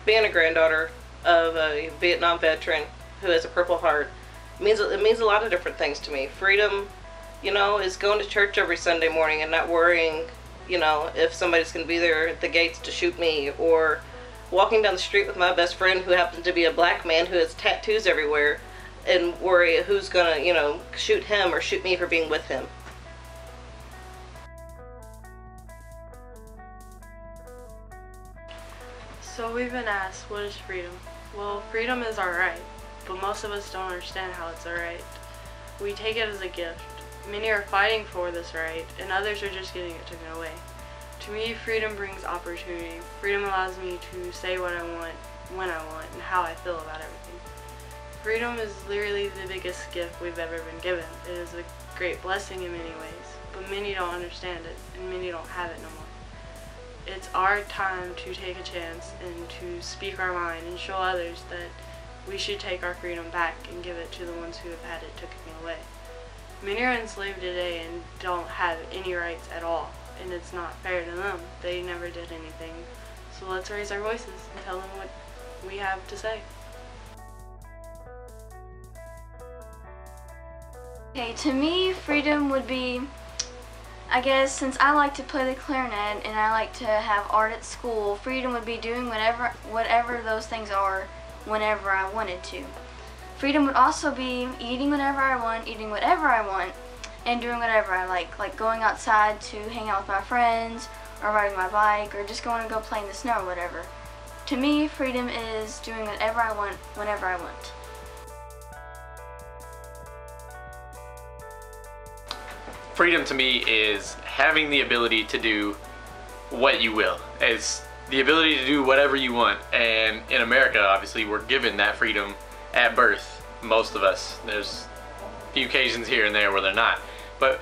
being a granddaughter of a Vietnam veteran who has a Purple Heart, it means a lot of different things to me. Freedom, is going to church every Sunday morning and not worrying, if somebody's going to be there at the gates to shoot me, or walking down the street with my best friend who happens to be a black man who has tattoos everywhere and worry who's going to, shoot him or shoot me for being with him. So we've been asked, what is freedom? Well, freedom is our right, but most of us don't understand how it's our right. We take it as a gift. Many are fighting for this right, and others are just getting it taken away. To me, freedom brings opportunity. Freedom allows me to say what I want, when I want, and how I feel about everything. Freedom is literally the biggest gift we've ever been given. It is a great blessing in many ways, but many don't understand it, and many don't have it no more. It's our time to take a chance and to speak our mind and show others that we should take our freedom back and give it to the ones who have had it taken away. Many are enslaved today and don't have any rights at all, and it's not fair to them. They never did anything. So let's raise our voices and tell them what we have to say. Okay, to me, freedom would be, I guess, since I like to play the clarinet and I like to have art at school, freedom would be doing whatever those things are whenever I wanted to. Freedom would also be eating whenever I want, and doing whatever I like going outside to hang out with my friends, or riding my bike, or just going to go play in the snow or whatever. To me, freedom is doing whatever I want, whenever I want. Freedom to me is having the ability to do what you will. It's the ability to do whatever you want. And in America, obviously, we're given that freedom at birth. Most of us. There's a few occasions here and there where they're not. But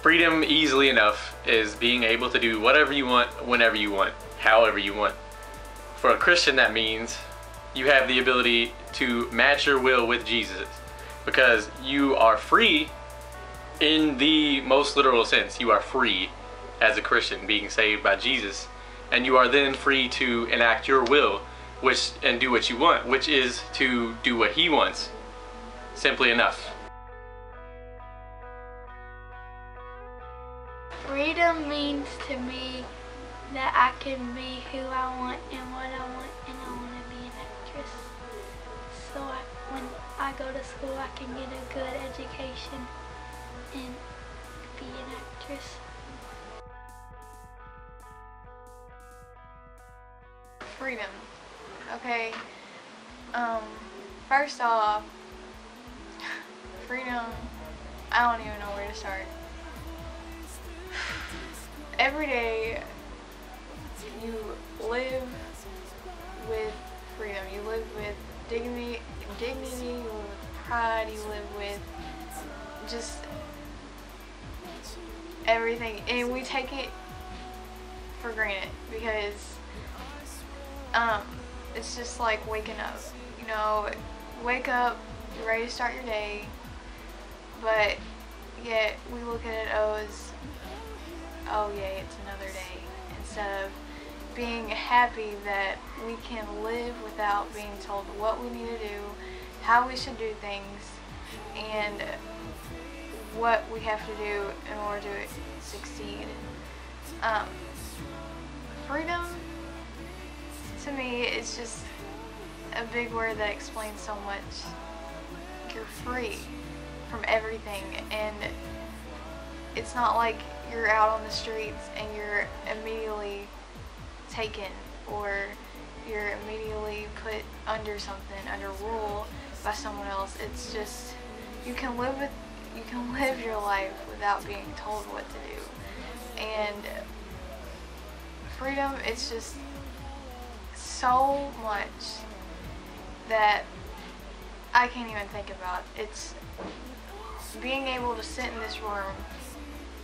freedom, easily enough, is being able to do whatever you want, whenever you want, however you want. For a Christian, that means you have the ability to match your will with Jesus, because you are free in the most literal sense. You are free as a Christian, being saved by Jesus, and you are then free to enact your will and do what you want, which is to do what He wants. Simply enough. Freedom means to me that I can be who I want and what I want, and I want to be an actress. So when I go to school, I can get a good education and be an actress. Freedom. Okay. First off, freedom, I don't even know where to start. Every day you live with freedom. You live with dignity, you live with pride, you live with just everything, and we take it for granted because it's just like waking up. Wake up, you're ready to start your day, but yet we look at it as, oh yay, it's another day, instead of being happy that we can live without being told what we need to do, how we should do things, and what we have to do in order to succeed. Freedom, to me, is just a big word that explains so much. You're free from everything, and it's not like you're out on the streets and you're immediately taken, or you're immediately put under something, under rule by someone else. It's just, you can live your life without being told what to do. And freedom is just so much that I can't even think about. It's being able to sit in this room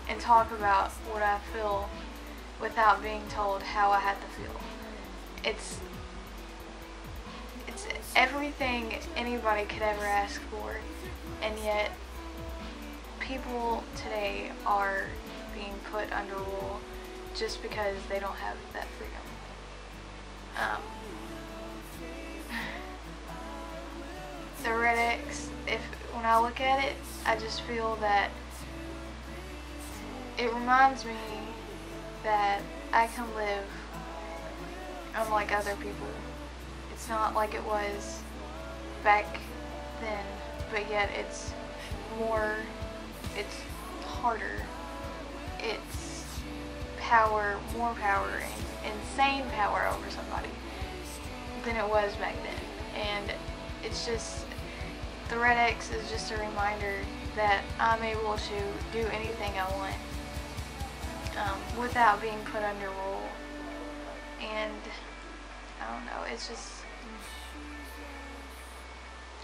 and talk about what I feel without being told how I have to feel. It's everything anybody could ever ask for, and yet people today are being put under rule just because they don't have that freedom. The Red X, when I look at it, I just feel that it reminds me that I can live unlike other people. It's not like it was back then, but yet it's more, it's harder, it's more power, and insane power over somebody than it was back then. And it's just, the Red X is just a reminder that I'm able to do anything I want without being put under rule. And I don't know, it's just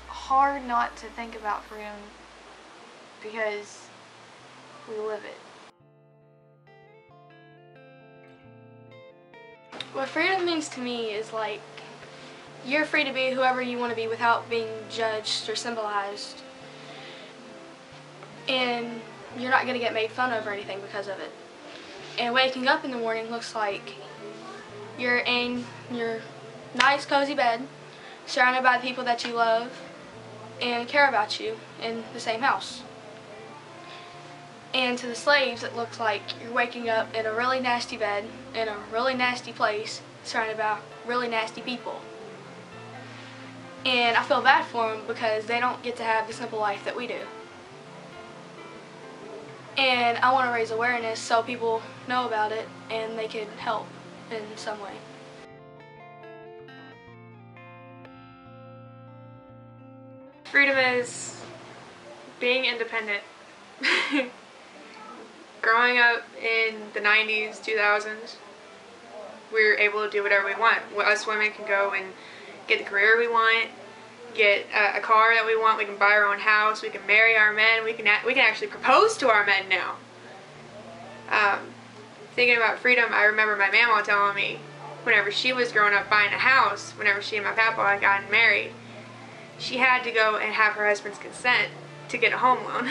hard not to think about freedom because we live it. What freedom means to me is like you're free to be whoever you want to be without being judged or symbolized, and you're not going to get made fun of or anything because of it. And waking up in the morning looks like you're in your nice cozy bed surrounded by the people that you love and care about you in the same house. And to the slaves, it looks like you're waking up in a really nasty bed, in a really nasty place, surrounded by really nasty people. And I feel bad for them because they don't get to have the simple life that we do. And I want to raise awareness so people know about it and they can help in some way. Freedom is being independent. Growing up in the 90s, 2000s, we were able to do whatever we want. Us women can go and get the career we want, get a car that we want, we can buy our own house, we can marry our men, we can actually propose to our men now. Thinking about freedom, I remember my mama telling me whenever she was growing up buying a house, whenever she and my papa had gotten married, she had to go and have her husband's consent to get a home loan.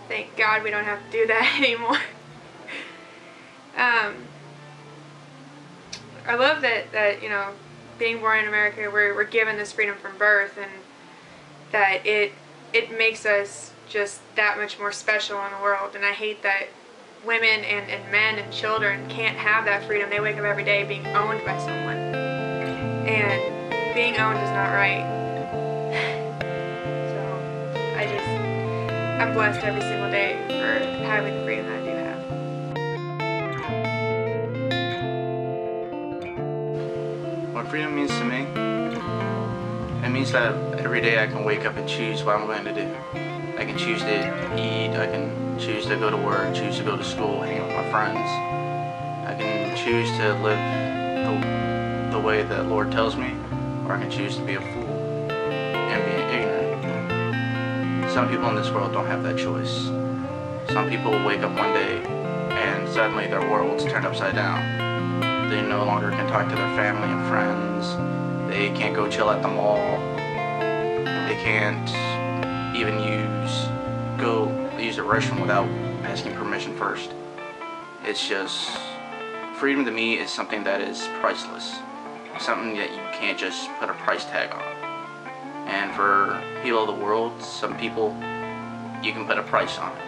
Thank God we don't have to do that anymore. I love that you know, being born in America, we're given this freedom from birth, and that it makes us just that much more special in the world. And I hate that women and men and children can't have that freedom. They wake up every day being owned by someone, and being owned is not right. So I'm blessed every single day for having the freedom that I do have. What freedom means to me, it means that every day I can wake up and choose what I'm going to do. I can choose to eat, I can choose to go to work, choose to go to school, hang out with my friends. I can choose to live the way that the Lord tells me, or I can choose to be a fool and be ignorant. Some people in this world don't have that choice. Some people wake up one day and suddenly their world's turned upside down. They no longer can talk to their family and friends. They can't go chill at the mall. They can't even use a restroom without asking permission first. It's just, freedom to me is something that is priceless. Something that you can't just put a price tag on. And for people of the world, some people, you can put a price on it.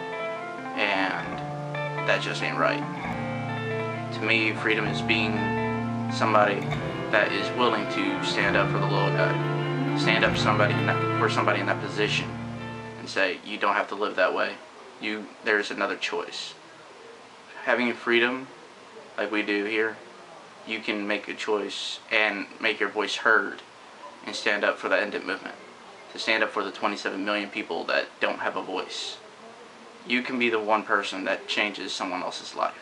And that just ain't right. To me, freedom is being somebody that is willing to stand up for the little guy. Stand up for somebody in that position and say, you don't have to live that way. There's another choice. Having freedom, like we do here, you can make a choice and make your voice heard and stand up for the End It movement. To stand up for the 27 million people that don't have a voice. You can be the one person that changes someone else's life.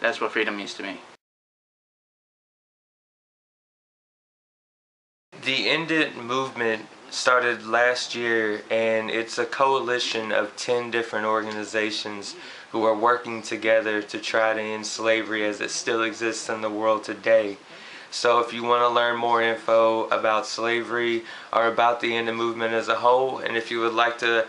That's what freedom means to me. The End It movement started last year, and it's a coalition of 10 different organizations who are working together to try to end slavery as it still exists in the world today. So if you want to learn more info about slavery or about the End It movement as a whole, and if you would like to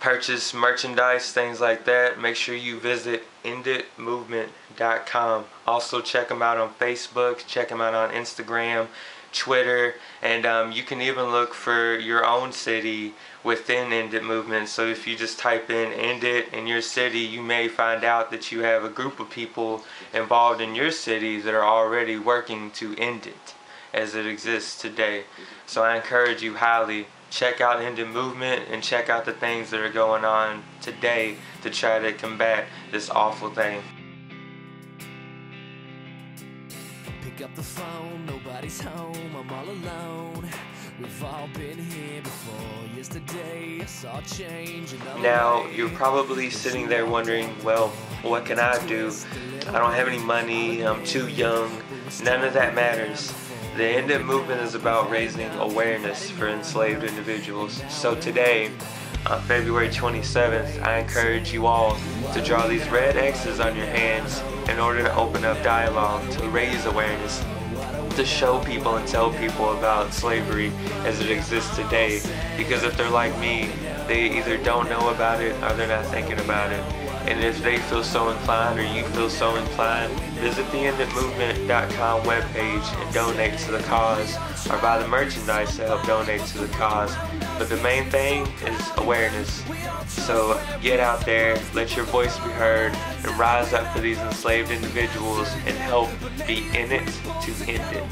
purchase merchandise, things like that, make sure you visit enditmovement.com. Also check them out on Facebook, check them out on Instagram, Twitter, and you can even look for your own city within End It Movement. So if you just type in End It in your city, you may find out that you have a group of people involved in your city that are already working to end it as it exists today. So I encourage you highly, check out End It Movement and check out the things that are going on today to try to combat this awful thing. Pick up the phone, nobody's home, I'm all alone. We've all been here before. Yesterday I saw change. Now you're probably sitting there wondering, well, what can I do? I don't have any money, I'm too young. None of that matters. The End It Movement is about raising awareness for enslaved individuals. So today, on February 27th, I encourage you all to draw these red X's on your hands in order to open up dialogue, to raise awareness, to show people and tell people about slavery as it exists today. Because if they're like me, they either don't know about it or they're not thinking about it. And if they feel so inclined or you feel so inclined, visit the enditmovement.com webpage and donate to the cause, or buy the merchandise to help donate to the cause. But the main thing is awareness. So get out there, let your voice be heard, and rise up for these enslaved individuals and help be in it to end it.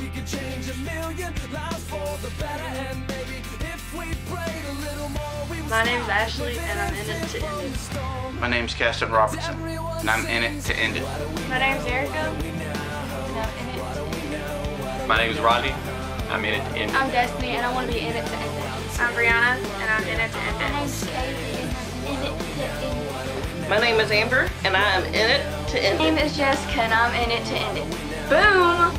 My name's Ashley, and I'm in it to end it. My name's Caston Robertson, and I'm in it to end it. My name's Erica, and I'm in it to end it. My name is Rodney. I'm in it to end it. I'm Destiny, and I want to be in it to end it. I'm Brianna, and I'm in it to end it. My name's Katie, and I'm in it to end it. My name is Amber, and I am in it to end My it. name is Jessica, and I'm in it to end it. Boom!